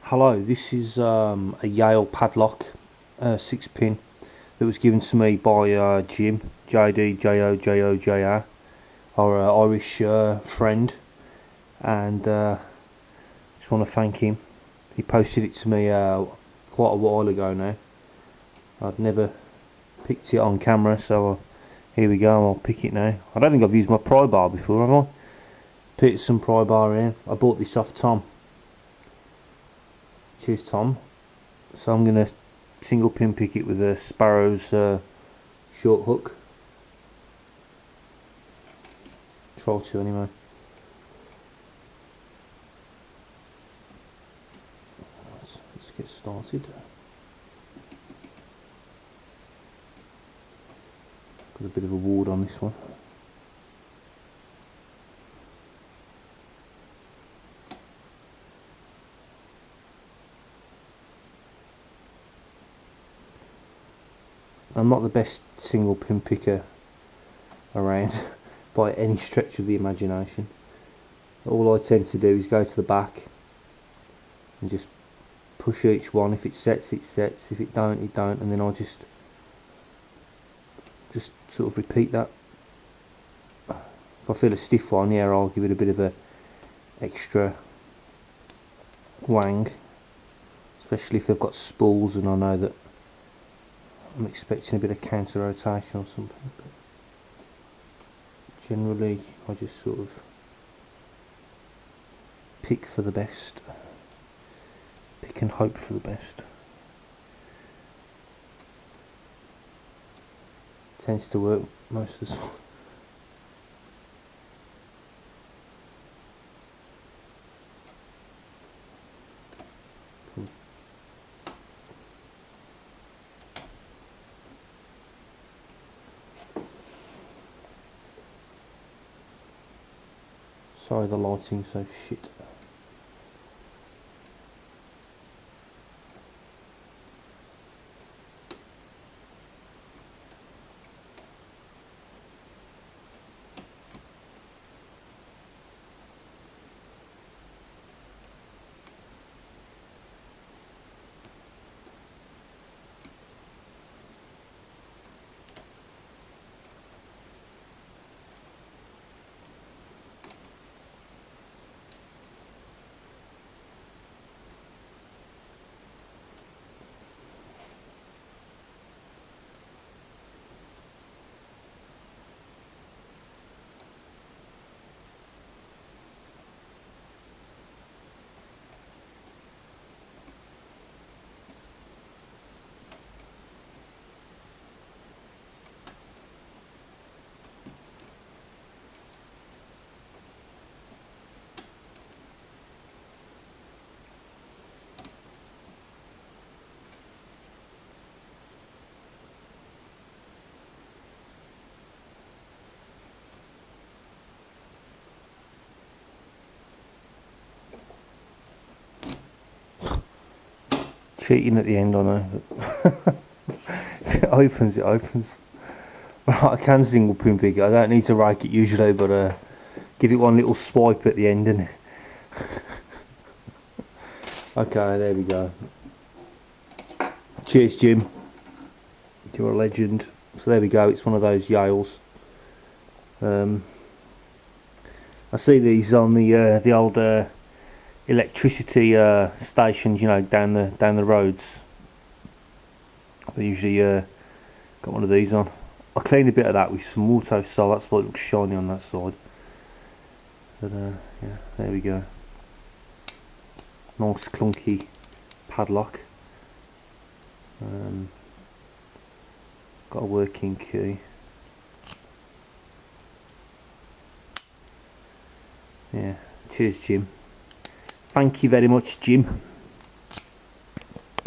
Hello, this is a Yale Padlock 6-pin that was given to me by Jim, jdjojoja, our Irish friend, and just want to thank him. He posted it to me quite a while ago now. I'd never picked it on camera, so here we go, I'll pick it now. I don't think I've used my pry bar before, have I? Put some pry bar in. I bought this off Tom. Cheers, Tom. So I'm going to single pin pick it with a Sparrow's short hook. Try to anyway. Let's get started. Got a bit of a ward on this one. I'm not the best single pin picker around by any stretch of the imagination. All I tend to do is go to the back and just push each one. If it sets, it sets. If it don't, it don't. And then I'll just sort of repeat that. If I feel a stiff one, yeah, I'll give it a bit of a extra wang, especially if they've got spools and I know that I'm expecting a bit of counter rotation or something, but generally I just sort of pick for the best, pick and hope for the best. Tends to work most of the time. Sorry, the lighting's so shit. Cheating at the end, I know, but if it opens, it opens. Right, I can single pin pick it. I don't need to rake it usually, but give it one little swipe at the end, innit? Okay, there we go. Cheers, Jim. You're a legend. So there we go. It's one of those Yales. I see these on the old electricity stations, you know, down the roads. They usually got one of these on. I cleaned a bit of that with some water, so that's why it looks shiny on that side. But yeah, there we go. Nice clunky padlock. Got a working key. Yeah, cheers, Jim. Thank you very much, Jim.